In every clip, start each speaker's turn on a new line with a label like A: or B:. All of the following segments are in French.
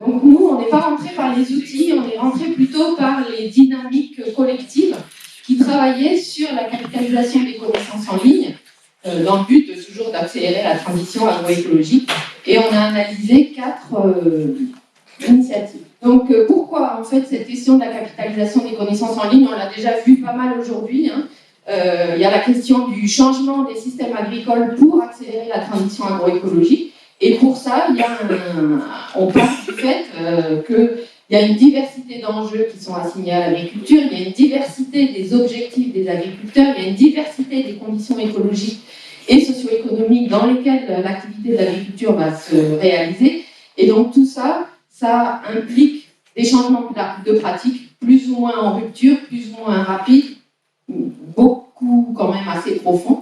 A: Donc nous, on n'est pas rentré par les outils, on est rentré plutôt par les dynamiques collectives qui travaillaient sur la capitalisation des connaissances en ligne, dans le but toujours d'accélérer la transition agroécologique. Et on a analysé 4 initiatives. Donc pourquoi en fait cette question de la capitalisation des connaissances en ligne, on l'a déjà vu pas mal aujourd'hui, hein. Il y a la question du changement des systèmes agricoles pour accélérer la transition agroécologique. Et pour ça, on part du fait qu'il y a une diversité d'enjeux qui sont assignés à l'agriculture, il y a une diversité des objectifs des agriculteurs, il y a une diversité des conditions écologiques et socio-économiques dans lesquelles l'activité de l'agriculture va se réaliser. Et donc tout ça, ça implique des changements de pratiques plus ou moins en rupture, plus ou moins rapides, beaucoup quand même assez profonds,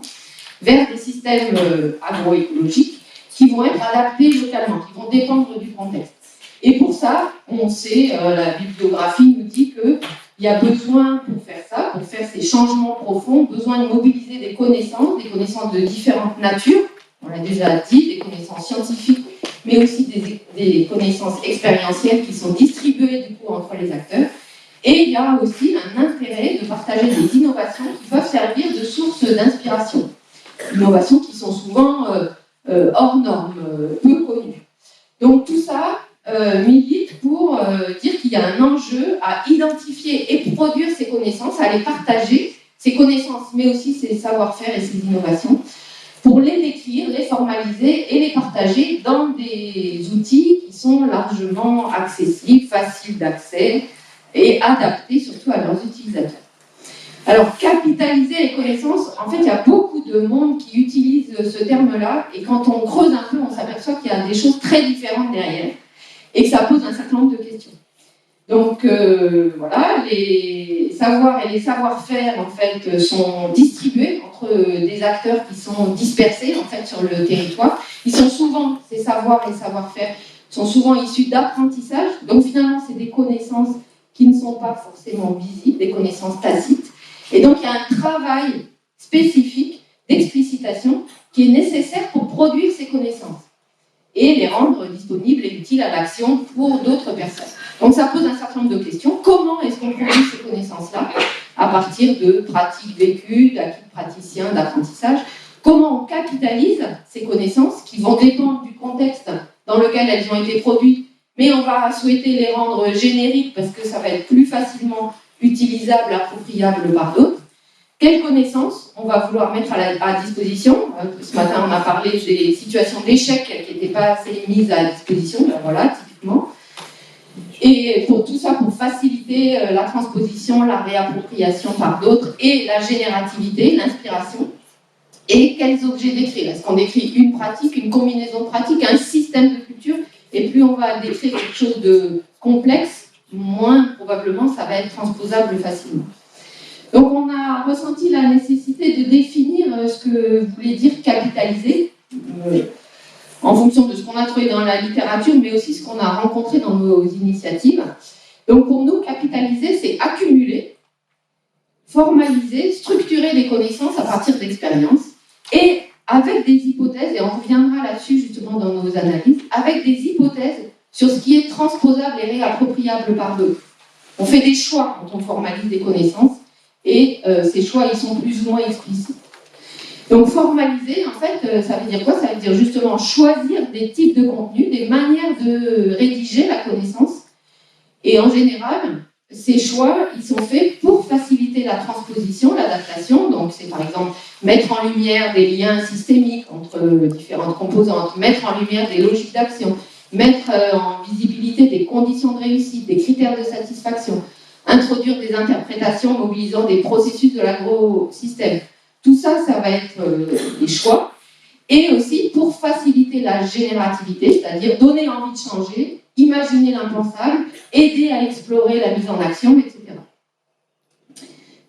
A: vers des systèmes agroécologiques qui vont être adaptés localement, qui vont dépendre du contexte. Et pour ça, on sait, la bibliographie nous dit qu'il y a besoin pour faire ça, pour faire ces changements profonds, besoin de mobiliser des connaissances de différentes natures, on l'a déjà dit, des connaissances scientifiques, mais aussi des connaissances expérientielles qui sont distribuées du coup entre les acteurs. Et il y a aussi un intérêt de partager des innovations qui peuvent servir de source d'inspiration. Innovations qui sont souvent hors normes, peu connues. Donc tout ça milite pour dire qu'il y a un enjeu à identifier et produire ces connaissances, à les partager, ces connaissances, mais aussi ces savoir-faire et ces innovations, pour les décrire, les formaliser et les partager dans des outils qui sont largement accessibles, faciles d'accès et adaptés surtout à leurs utilisateurs. Alors, capitaliser les connaissances, en fait, il y a beaucoup de monde qui utilise ce terme-là, et quand on creuse un peu, on s'aperçoit qu'il y a des choses très différentes derrière, et que ça pose un certain nombre de questions. Donc, voilà, les savoirs et les savoir-faire, en fait, sont distribués entre des acteurs qui sont dispersés, en fait, sur le territoire. Ils sont souvent, ces savoirs et savoir-faire, sont souvent issus d'apprentissage, donc finalement, c'est des connaissances qui ne sont pas forcément visibles, des connaissances tacites. Et donc, il y a un travail spécifique d'explicitation qui est nécessaire pour produire ces connaissances et les rendre disponibles et utiles à l'action pour d'autres personnes. Donc, ça pose un certain nombre de questions. Comment est-ce qu'on produit ces connaissances-là à partir de pratiques vécues, d'acquis de praticiens, d'apprentissage? Comment on capitalise ces connaissances qui vont dépendre du contexte dans lequel elles ont été produites, mais on va souhaiter les rendre génériques parce que ça va être plus facilement utilisable, appropriable par d'autres. Quelles connaissances on va vouloir mettre à disposition? Ce matin, on a parlé des situations d'échec qui n'étaient pas assez mises à disposition, ben voilà, typiquement. Et pour tout ça, pour faciliter la transposition, la réappropriation par d'autres et la générativité, l'inspiration. Et quels objets décrire? Est-ce qu'on décrit une pratique, une combinaison de pratiques, un système de culture? Et plus on va décrire quelque chose de complexe, moins probablement ça va être transposable facilement. Donc on a ressenti la nécessité de définir ce que voulait dire capitaliser, en fonction de ce qu'on a trouvé dans la littérature, mais aussi ce qu'on a rencontré dans nos initiatives. Donc pour nous, capitaliser, c'est accumuler, formaliser, structurer des connaissances à partir d'expériences, et avec des hypothèses, et on reviendra là-dessus justement dans nos analyses, avec des hypothèses sur ce qui est transposable et réappropriable par d'autres. On fait des choix quand on formalise des connaissances, et ces choix, ils sont plus ou moins explicites. Donc formaliser, en fait, ça veut dire quoi? Ça veut dire justement choisir des types de contenus, des manières de rédiger la connaissance, et en général, ces choix, ils sont faits pour faciliter la transposition, l'adaptation. Donc, c'est par exemple mettre en lumière des liens systémiques entre différentes composantes, mettre en lumière des logiques d'action, mettre en visibilité des conditions de réussite, des critères de satisfaction, introduire des interprétations mobilisant des processus de l'agrosystème. Tout ça, ça va être des choix. Et aussi pour faciliter la générativité, c'est-à-dire donner envie de changer, imaginer l'impensable, aider à explorer la mise en action, etc.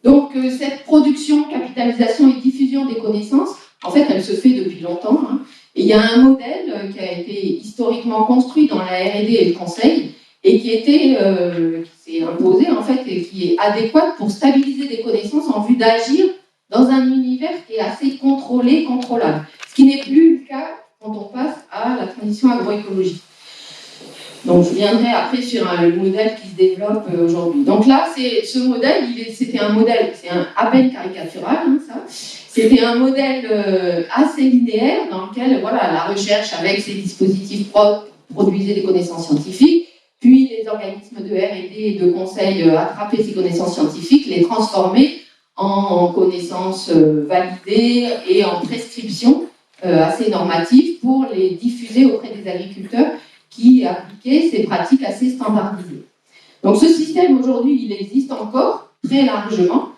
A: Donc cette production, capitalisation et diffusion des connaissances, en fait, elle se fait depuis longtemps. Hein, et il y a un modèle qui a été historiquement construit dans la R&D et le conseil, et qui s'est imposé, en fait, et qui est adéquat pour stabiliser des connaissances en vue d'agir dans un univers qui est assez contrôlé, contrôlable. Ce qui n'est plus le cas quand on passe à la transition agroécologique. Donc je viendrai après sur le modèle qui se développe aujourd'hui. Donc là, ce modèle, c'était un modèle, c'est à peine caricatural, hein, ça. C'était un modèle assez linéaire dans lequel voilà, la recherche avec ses dispositifs propres produisait des connaissances scientifiques, puis les organismes de R&D et de conseil attrapaient ces connaissances scientifiques, les transformaient en connaissances validées et en prescriptions assez normatives pour les diffuser auprès des agriculteurs qui appliquaient ces pratiques assez standardisées. Donc ce système aujourd'hui, il existe encore très largement,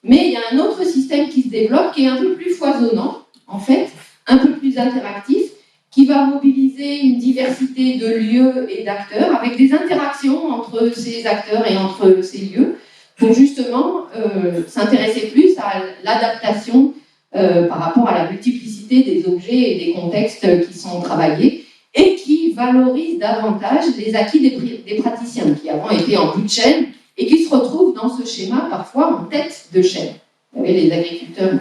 A: mais il y a un autre système qui se développe qui est un peu plus foisonnant, en fait, un peu plus interactif, qui va mobiliser une diversité de lieux et d'acteurs avec des interactions entre ces acteurs et entre ces lieux pour justement s'intéresser plus à l'adaptation par rapport à la multiplicité des objets et des contextes qui sont travaillés et qui valorise davantage les acquis des praticiens qui avant étaient en bout de chaîne et qui se retrouvent dans ce schéma parfois en tête de chaîne. Vous voyez, les agriculteurs.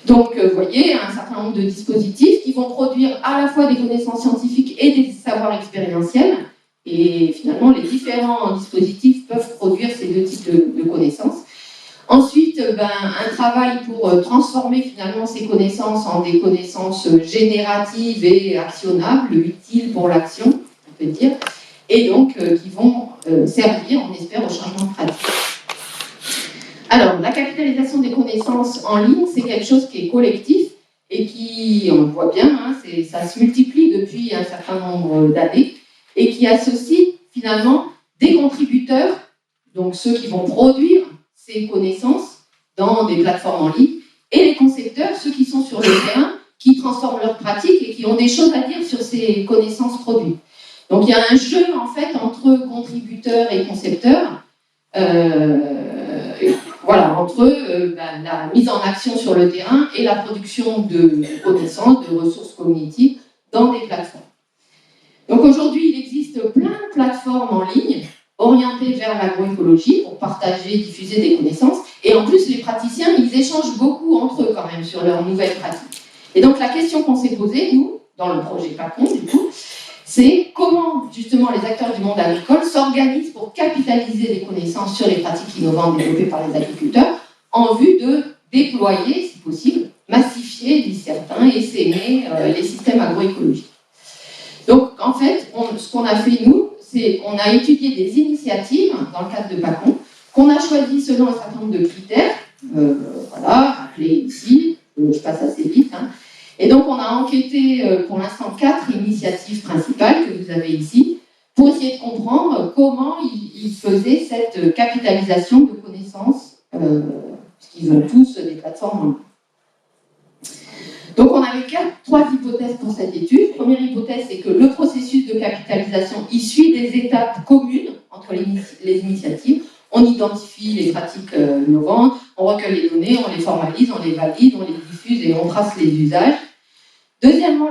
A: Donc, vous voyez, un certain nombre de dispositifs qui vont produire à la fois des connaissances scientifiques et des savoirs expérientiels. Et finalement, les différents dispositifs peuvent produire ces deux types de connaissances. Ensuite, un travail pour transformer finalement ces connaissances en des connaissances génératives et actionnables, utiles pour l'action, on peut dire, et donc qui vont servir, on espère, au changement de pratique. Alors, la capitalisation des connaissances en ligne, c'est quelque chose qui est collectif et qui, on le voit bien, hein, ça se multiplie depuis un certain nombre d'années et qui associe finalement des contributeurs, donc ceux qui vont produire ces connaissances dans des plateformes en ligne, et les concepteurs, ceux qui sont sur le terrain, qui transforment leurs pratiques et qui ont des choses à dire sur ces connaissances produites. Donc il y a un jeu en fait entre contributeurs et concepteurs, voilà, entre la mise en action sur le terrain et la production de connaissances, de ressources cognitives dans des plateformes. Donc aujourd'hui, il existe plein de plateformes en ligne orientées vers l'agroécologie pour partager, diffuser des connaissances. Et en plus, les praticiens, ils échangent beaucoup entre eux quand même sur leurs nouvelles pratiques. Et donc la question qu'on s'est posée, nous, dans le projet PACON, du coup, c'est comment justement les acteurs du monde agricole s'organisent pour capitaliser des connaissances sur les pratiques innovantes développées par les agriculteurs en vue de déployer, si possible, massifier, disent certains, et s'aimer les systèmes agroécologiques. Donc, en fait, ce qu'on a fait, nous, c'est qu'on a étudié des initiatives dans le cadre de PACON, qu'on a choisi selon un certain nombre de critères, voilà, rappelés ici, je passe assez vite, hein. Et donc, on a enquêté pour l'instant 4 initiatives principales que vous avez ici, pour essayer de comprendre comment ils faisaient cette capitalisation de connaissances, puisqu'ils ont tous des plateformes en ligne. Donc on avait 3 hypothèses pour cette étude. Première hypothèse, c'est que le processus de capitalisation, il suit des étapes communes entre les initiatives. On identifie les pratiques innovantes, on recueille les données, on les formalise, on les valide, on les diffuse et on trace les usages. Deuxièmement,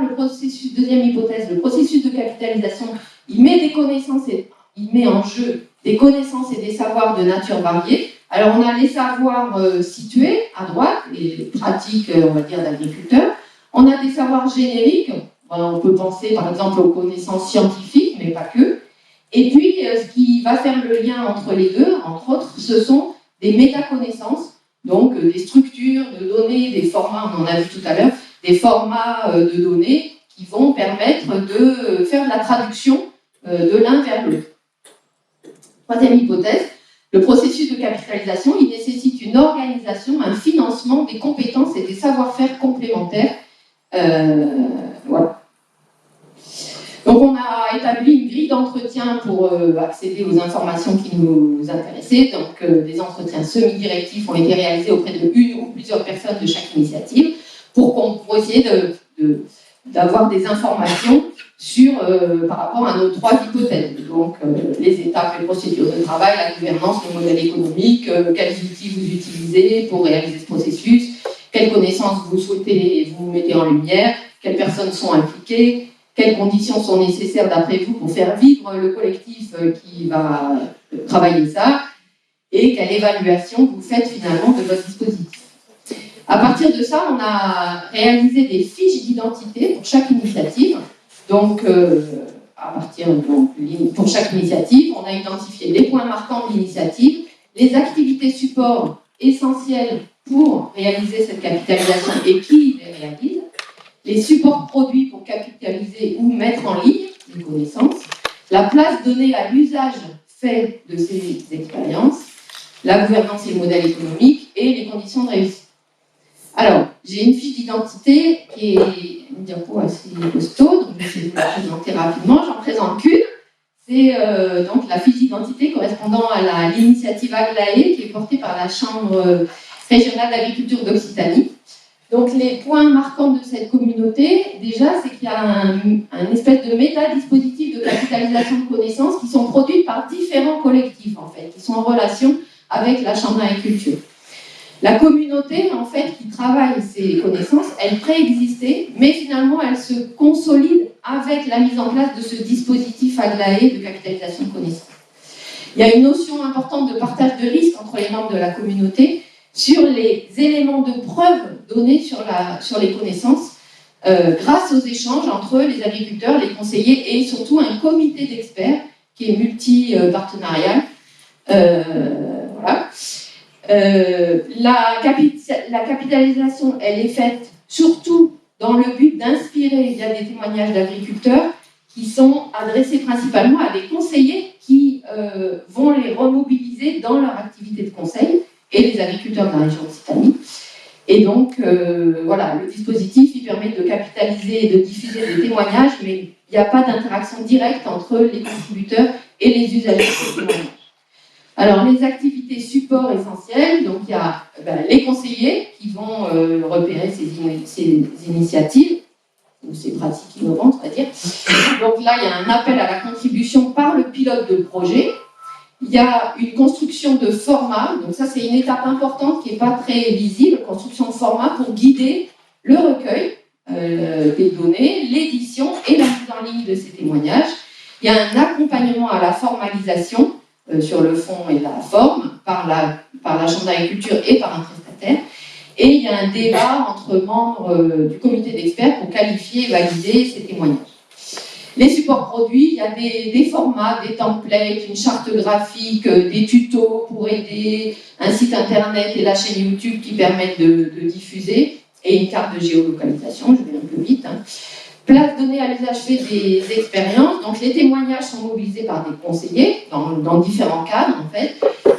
A: deuxième hypothèse, le processus de capitalisation, il met des connaissances et il met en jeu des connaissances et des savoirs de nature variée. Alors, on a les savoirs situés à droite, les pratiques, on va dire, d'agriculteurs. On a des savoirs génériques. On peut penser, par exemple, aux connaissances scientifiques, mais pas que. Et puis, ce qui va faire le lien entre les deux, entre autres, ce sont des métaconnaissances, donc des structures de données, des formats, on en a vu tout à l'heure, des formats de données qui vont permettre de faire de la traduction de l'un vers l'autre. Troisième hypothèse, le processus de capitalisation, il nécessite une organisation, un financement des compétences et des savoir-faire complémentaires. Voilà. Donc on a établi une grille d'entretien pour accéder aux informations qui nous intéressaient. Donc des entretiens semi-directifs ont été réalisés auprès de une ou plusieurs personnes de chaque initiative pour essayer d'avoir des informations par rapport à nos 3 hypothèses. Donc, les étapes, les procédures de travail, la gouvernance, le modèle économique, quels outils vous utilisez pour réaliser ce processus, quelles connaissances vous souhaitez vous mettez en lumière, quelles personnes sont impliquées, quelles conditions sont nécessaires d'après vous pour faire vivre le collectif qui va travailler ça, et quelle évaluation vous faites finalement de votre dispositif. À partir de ça, on a réalisé des fiches d'identité pour chaque initiative. Donc, à partir pour chaque initiative, on a identifié les points marquants de l'initiative, les activités support essentielles pour réaliser cette capitalisation et qui les réalise, les supports produits pour capitaliser ou mettre en ligne les connaissances, la place donnée à l'usage fait de ces expériences, la gouvernance et le modèle économique et les conditions de réussite. Alors, j'ai une fiche d'identité qui est une diapo assez costaud, donc je vais essayer de vous la présenter rapidement. J'en présente qu'une. C'est donc la fiche d'identité correspondant à l'initiative Aglaé qui est portée par la Chambre régionale d'agriculture d'Occitanie. Donc les points marquants de cette communauté, déjà, c'est qu'il y a un espèce de méta-dispositif de capitalisation de connaissances qui sont produites par différents collectifs, en fait, qui sont en relation avec la Chambre d'agriculture. La communauté, en fait, qui travaille ces connaissances, elle préexistait, mais finalement, elle se consolide avec la mise en place de ce dispositif Aglaé de capitalisation de connaissances. Il y a une notion importante de partage de risques entre les membres de la communauté sur les éléments de preuve donnés sur les connaissances grâce aux échanges entre les agriculteurs, les conseillers et surtout un comité d'experts qui est multi-partenarial. Voilà. La capitalisation, elle est faite surtout dans le but d'inspirer via des témoignages d'agriculteurs qui sont adressés principalement à des conseillers qui vont les remobiliser dans leur activité de conseil et les agriculteurs de la région Occitanie. Et donc, voilà, le dispositif, il permet de capitaliser et de diffuser des témoignages, mais il n'y a pas d'interaction directe entre les contributeurs et les usagers de ces témoignages. Alors, les activités support essentielles, donc il y a les conseillers qui vont repérer ces initiatives, ou ces pratiques innovantes, on va dire. Donc là, il y a un appel à la contribution par le pilote de projet. Il y a une construction de format, donc ça c'est une étape importante qui n'est pas très visible, construction de format pour guider le recueil des données, l'édition et la mise en ligne de ces témoignages. Il y a un accompagnement à la formalisation sur le fond et la forme par la Chambre d'agriculture et par un prestataire. Et il y a un débat entre membres du comité d'experts pour qualifier et valider ces témoignages. Les supports produits, il y a des formats, des templates, une charte graphique, des tutos pour aider, un site internet et la chaîne YouTube qui permettent de diffuser, et une carte de géolocalisation, je vais un peu vite. Place donnée à l'usage fait des expériences, donc les témoignages sont mobilisés par des conseillers dans différents cadres en fait.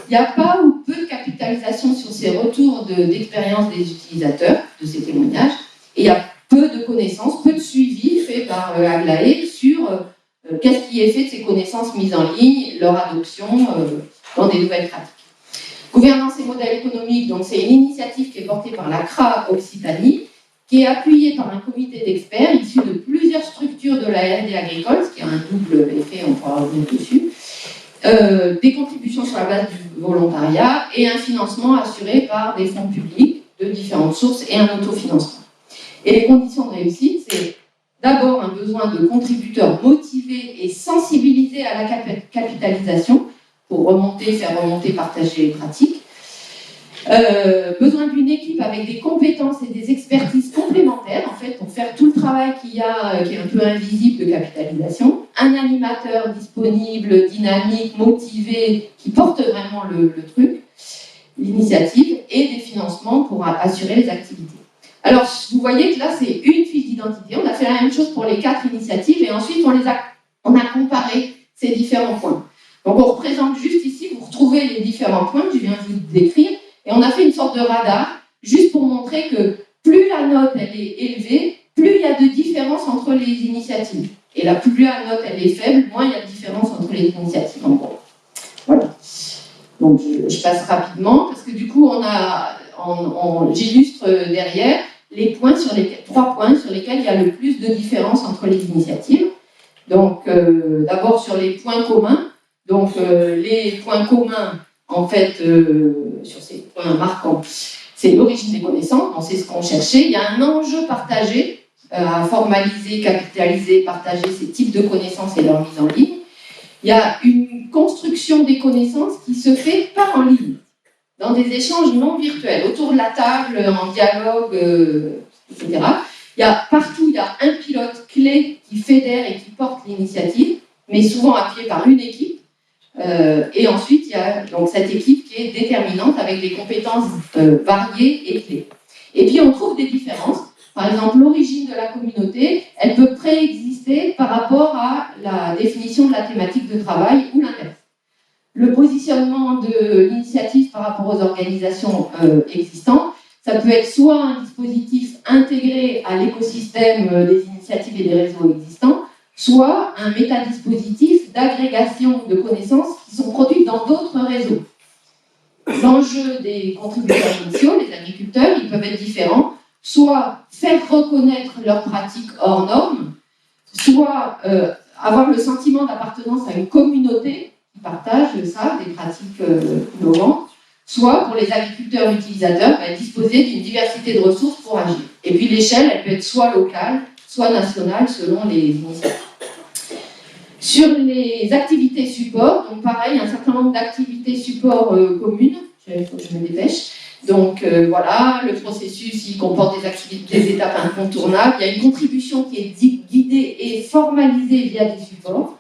A: Il n'y a pas ou peu de capitalisation sur ces retours d'expérience des utilisateurs de ces témoignages, et il y a peu de connaissances, peu de suivi fait par Aglaé sur qu'est-ce qui est fait de ces connaissances mises en ligne, leur adoption dans des nouvelles pratiques. Gouvernance et modèle économique, donc c'est une initiative qui est portée par la CRA Occitanie, qui est appuyée par un comité d'experts issu de plusieurs structures de la R&D agricole, ce qui a un double effet, on pourra revenir dessus, des contributions sur la base du volontariat et un financement assuré par des fonds publics de différentes sources et un autofinancement. Et les conditions de réussite, c'est d'abord un besoin de contributeurs motivés et sensibilisés à la capitalisation pour faire remonter, partager les pratiques. Besoin d'une équipe avec des compétences et des expertises complémentaires, en fait, pour faire tout le travail qu'il y a, qui est un peu invisible de capitalisation. Un animateur disponible, dynamique, motivé, qui porte vraiment le truc, l'initiative, et des financements pour assurer les activités. Alors, vous voyez que là, c'est une fiche d'identité. On a fait la même chose pour les 4 initiatives et ensuite, on a comparé ces différents points. Donc, on représente juste ici, vous retrouvez les différents points que je viens de vous décrire et on a fait une sorte de radar juste pour montrer que plus la note elle est élevée, plus il y a de différence entre les initiatives. Et là, plus la note elle est faible, moins il y a de différence entre les initiatives. En gros. Voilà. Donc, je passe rapidement parce que du coup, j'illustre derrière les 3 points sur lesquels il y a le plus de différence entre les initiatives. Donc, d'abord sur les points communs. Donc, les points communs, en fait, sur ces points marquants, c'est l'origine des connaissances, donc c'est ce qu'on cherchait. Il y a un enjeu partagé à formaliser, capitaliser, partager ces types de connaissances et leur mise en ligne. Il y a une construction des connaissances qui se fait pas en ligne, dans des échanges non virtuels, autour de la table, en dialogue, etc. Partout, il y a un pilote clé qui fédère et qui porte l'initiative, mais souvent appuyé par une équipe. Et ensuite, il y a donc cette équipe qui est déterminante avec des compétences variées et clés. Et puis, on trouve des différences. Par exemple, l'origine de la communauté, elle peut préexister par rapport à la définition de la thématique de travail ou l'inverse. Le positionnement de l'initiative par rapport aux organisations existantes, ça peut être soit un dispositif intégré à l'écosystème des initiatives et des réseaux existants, soit un métadispositif d'agrégation de connaissances qui sont produites dans d'autres réseaux. L'enjeu des contributeurs initiaux, les agriculteurs, ils peuvent être différents, soit faire reconnaître leurs pratiques hors normes, soit avoir le sentiment d'appartenance à une communauté qui partage ça, des pratiques innovantes, soit pour les agriculteurs utilisateurs, disposer d'une diversité de ressources pour agir. Et puis l'échelle, elle peut être soit locale, soit nationale, selon les initiatives. Sur les activités support, donc pareil, un certain nombre d'activités support communes, il faut que je me dépêche. Donc voilà, le processus, il comporte des étapes incontournables. Il y a une contribution qui est guidée et formalisée via des supports.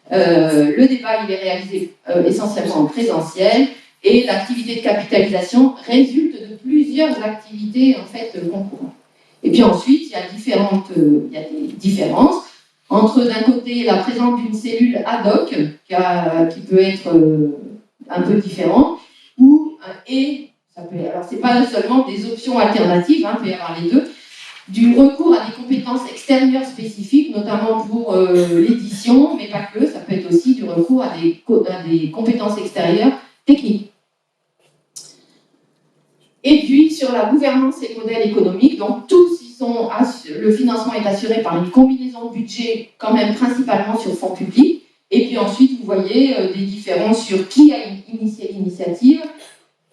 A: Le débat, il est réalisé essentiellement en présentiel et l'activité de capitalisation résulte de plusieurs activités en fait concurrentes. Et puis ensuite, il y a des différences entre d'un côté la présence d'une cellule ad hoc qui peut être un peu différente alors c'est pas seulement des options alternatives, il peut y avoir les deux, du recours à des compétences extérieures spécifiques, notamment pour l'édition, mais pas que, ça peut être aussi du recours à des compétences extérieures techniques. Et puis sur la gouvernance et le modèle économique, donc tous le financement est assuré par une combinaison de budget, quand même principalement sur fonds publics, et puis ensuite vous voyez des différences sur qui a initié l'initiative,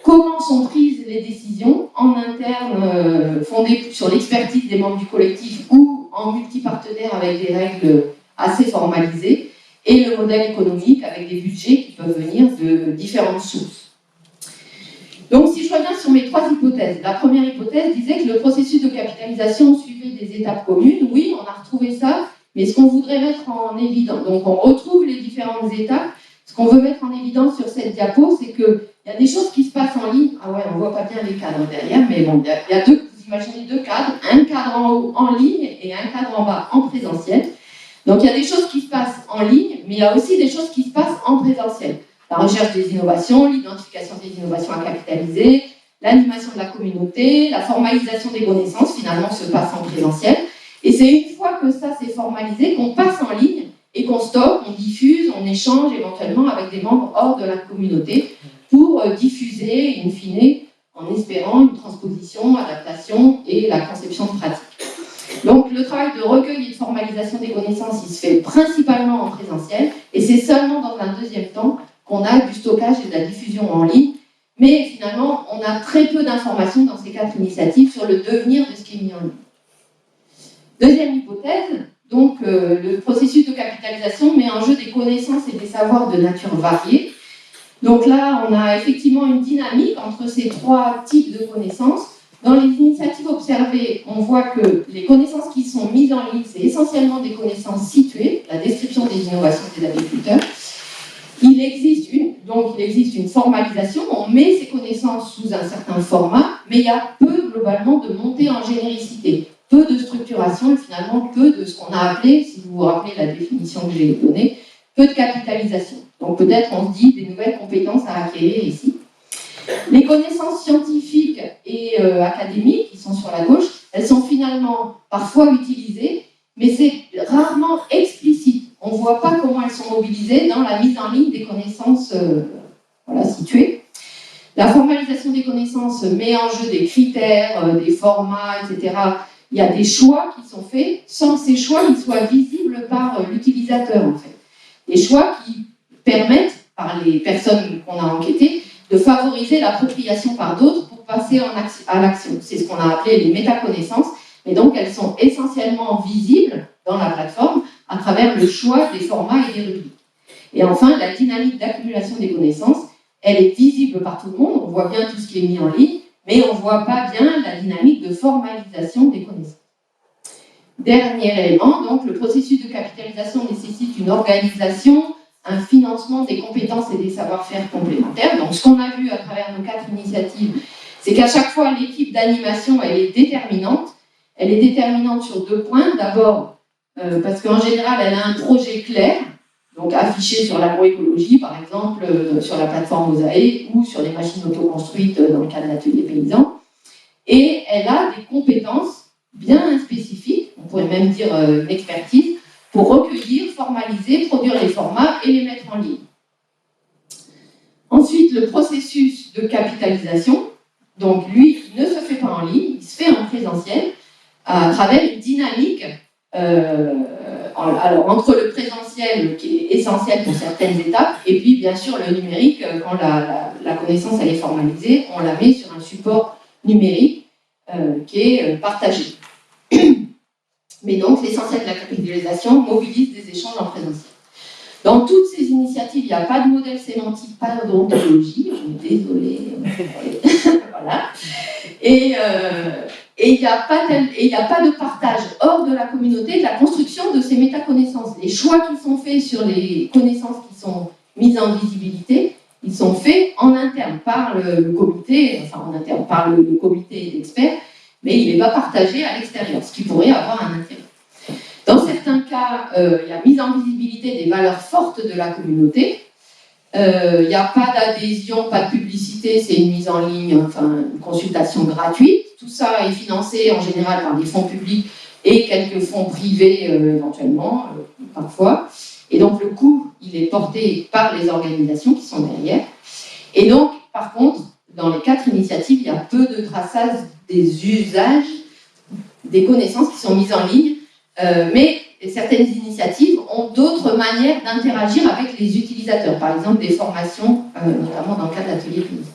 A: comment sont prises les décisions en interne fondées sur l'expertise des membres du collectif ou en multipartenaire avec des règles assez formalisées, et le modèle économique avec des budgets qui peuvent venir de différentes sources. Donc si je reviens sur mes trois hypothèses, la première hypothèse disait que le processus de capitalisation suivait des étapes communes. Oui, on a retrouvé ça, mais ce qu'on voudrait mettre en évidence, donc on retrouve les différentes étapes. Ce qu'on veut mettre en évidence sur cette diapo, c'est qu'il y a des choses qui se passent en ligne. Ah ouais, on ne voit pas bien les cadres derrière, mais bon, il y a vous imaginez deux cadres, un cadre en haut en ligne et un cadre en bas en présentiel. Donc il y a des choses qui se passent en ligne, mais il y a aussi des choses qui se passent en présentiel. La recherche des innovations, l'identification des innovations à capitaliser, l'animation de la communauté, la formalisation des connaissances, finalement, se passe en présentiel. Et c'est une fois que ça s'est formalisé qu'on passe en ligne et qu'on stocke, on diffuse, on échange éventuellement avec des membres hors de la communauté pour diffuser, in fine, en espérant une transposition, adaptation et la conception de pratique. Donc le travail de recueil et de formalisation des connaissances, il se fait principalement en présentiel, et c'est seulement dans un deuxième temps qu'on a du stockage et de la diffusion en ligne, mais finalement, on a très peu d'informations dans ces quatre initiatives sur le devenir de ce qui est mis en ligne. Deuxième hypothèse, donc le processus de capitalisation met en jeu des connaissances et des savoirs de nature variée. Donc là, on a effectivement une dynamique entre ces trois types de connaissances. Dans les initiatives observées, on voit que les connaissances qui sont mises en ligne, c'est essentiellement des connaissances situées, la description des innovations des agriculteurs. Il existe une formalisation, on met ces connaissances sous un certain format, mais il y a peu globalement de montée en généricité, peu de structuration et finalement peu de ce qu'on a appelé, si vous vous rappelez la définition que j'ai donnée, peu de capitalisation. Donc peut-être on se dit des nouvelles compétences à acquérir ici. Les connaissances scientifiques et académiques qui sont sur la gauche, elles sont finalement parfois utilisées, mais c'est rarement explicite. On ne voit pas comment elles sont mobilisées dans la mise en ligne des connaissances situées. La formalisation des connaissances met en jeu des critères, des formats, etc. Il y a des choix qui sont faits sans que ces choix ils soient visibles par l'utilisateur, en fait. Des choix qui permettent, par les personnes qu'on a enquêtées, de favoriser l'appropriation par d'autres pour passer à l'action. C'est ce qu'on a appelé les métaconnaissances, mais donc elles sont essentiellement visibles dans la plateforme à travers le choix des formats et des rubriques. Et enfin, la dynamique d'accumulation des connaissances, elle est visible par tout le monde, on voit bien tout ce qui est mis en ligne, mais on ne voit pas bien la dynamique de formalisation des connaissances. Dernier élément, donc le processus de capitalisation nécessite une organisation, un financement des compétences et des savoir-faire complémentaires. Donc ce qu'on a vu à travers nos 4 initiatives, c'est qu'à chaque fois l'équipe d'animation, elle est déterminante. Elle est déterminante sur 2 points. D'abord, parce qu'en général, elle a un projet clair, donc affiché sur l'agroécologie, par exemple, sur la plateforme Osae ou sur les machines autoconstruites dans le cadre de l'atelier paysan. Et elle a des compétences bien spécifiques, on pourrait même dire une expertise, pour recueillir, formaliser, produire les formats et les mettre en ligne. Ensuite, le processus de capitalisation, donc lui, il ne se fait pas en ligne, il se fait en présentiel, à travers une dynamique alors, entre le présentiel, qui est essentiel pour certaines étapes, et puis bien sûr le numérique, quand la connaissance elle est formalisée, on la met sur un support numérique qui est partagé. Mais donc, l'essentiel de la capitalisation mobilise des échanges en présentiel. Dans toutes ces initiatives, il n'y a pas de modèle sémantique, pas d'ontologie, on est désolé. Voilà. Et il n'y a pas de partage hors de la communauté de la construction de ces métaconnaissances. Les choix qui sont faits sur les connaissances qui sont mises en visibilité, ils sont faits en interne par le comité, enfin en interne par le comité d'experts, mais il n'est pas partagé à l'extérieur, ce qui pourrait avoir un intérêt. Dans certains cas, il y a mise en visibilité des valeurs fortes de la communauté. Il n'y a pas d'adhésion, pas de publicité, c'est une mise en ligne, enfin une consultation gratuite. Tout ça est financé en général par des fonds publics et quelques fonds privés éventuellement, parfois. Et donc le coût, il est porté par les organisations qui sont derrière. Et donc, par contre, dans les 4 initiatives, il y a peu de traçage des usages, des connaissances qui sont mises en ligne, mais certaines initiatives ont d'autres manières d'interagir avec les utilisateurs, par exemple des formations, notamment dans le cadre d'ateliers cliniques.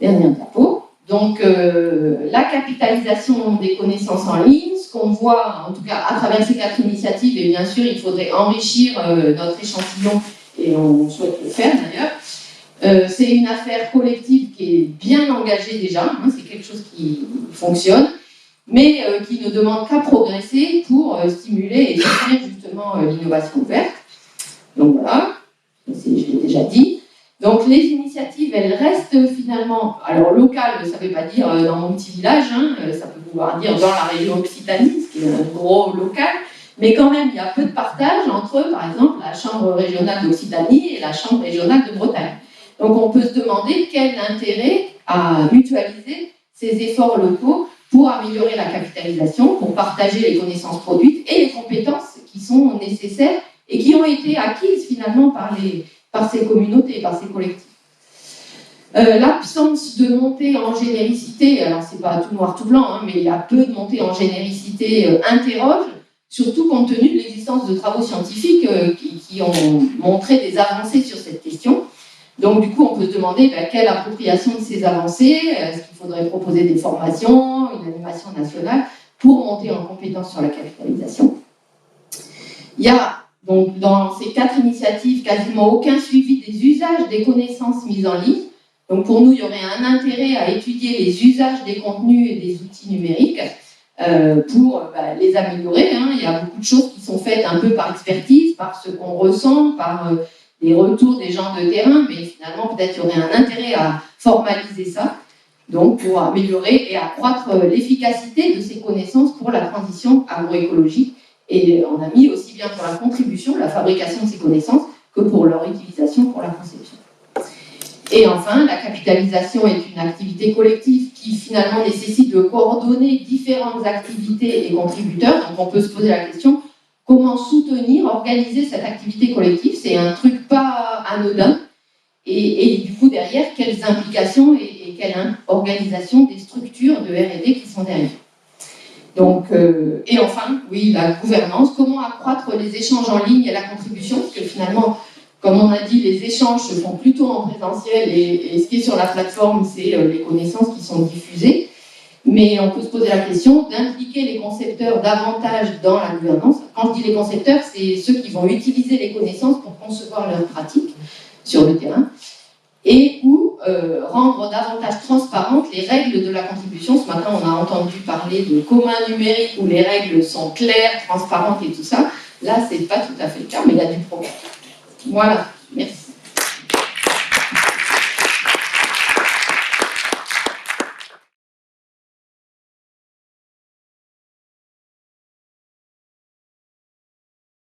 A: Dernier diapo. Donc, la capitalisation des connaissances en ligne, ce qu'on voit, en tout cas à travers ces 4 initiatives, et bien sûr, il faudrait enrichir notre échantillon, et on souhaite le faire d'ailleurs. C'est une affaire collective qui est bien engagée déjà, hein, c'est quelque chose qui fonctionne, mais qui ne demande qu'à progresser pour stimuler et soutenir justement l'innovation ouverte. Donc voilà, je l'ai déjà dit. Donc les initiatives, elles restent finalement, alors locales, ça ne veut pas dire dans mon petit village, hein, ça peut vouloir dire dans la région Occitanie, ce qui est un gros local, mais quand même il y a peu de partage entre, par exemple, la Chambre régionale d'Occitanie et la Chambre régionale de Bretagne. Donc on peut se demander quel intérêt à mutualiser ces efforts locaux pour améliorer la capitalisation, pour partager les connaissances produites et les compétences qui sont nécessaires et qui ont été acquises finalement par ces communautés, par ces collectifs. L'absence de montée en généricité, alors c'est pas tout noir tout blanc, hein, mais il y a peu de montée en généricité, interroge, surtout compte tenu de l'existence de travaux scientifiques qui ont montré des avancées sur cette question. Donc, du coup, on peut se demander quelle appropriation de ces avancées, est-ce qu'il faudrait proposer des formations, une animation nationale pour monter en compétence sur la capitalisation. Il y a donc dans ces 4 initiatives quasiment aucun suivi des usages des connaissances mises en ligne. Donc, pour nous, il y aurait un intérêt à étudier les usages des contenus et des outils numériques pour les améliorer. Hein. Il y a beaucoup de choses qui sont faites un peu par expertise, par ce qu'on ressent, par les retours des gens de terrain, mais finalement, peut-être il y aurait un intérêt à formaliser ça, donc pour améliorer et accroître l'efficacité de ces connaissances pour la transition agroécologique. Et on a mis aussi bien pour la contribution, la fabrication de ces connaissances, que pour leur utilisation pour la conception. Et enfin, la capitalisation est une activité collective qui finalement nécessite de coordonner différentes activités et contributeurs. Donc on peut se poser la question, comment soutenir, organiser cette activité collective? C'est un truc pas anodin. Et du coup, derrière, quelles implications et quelle organisation des structures de R&D qui sont derrière. Donc, et enfin, oui, la gouvernance, comment accroître les échanges en ligne et la contribution, parce que finalement, comme on a dit, les échanges se font plutôt en présentiel et ce qui est sur la plateforme, c'est les connaissances qui sont diffusées. Mais on peut se poser la question d'impliquer les concepteurs davantage dans la gouvernance. Quand je dis les concepteurs, c'est ceux qui vont utiliser les connaissances pour concevoir leurs pratiques sur le terrain. et ou rendre davantage transparentes les règles de la contribution. Ce matin, on a entendu parler de commun numérique où les règles sont claires, transparentes et tout ça. Là, ce n'est pas tout à fait le cas, mais il y a du progrès. Voilà, merci.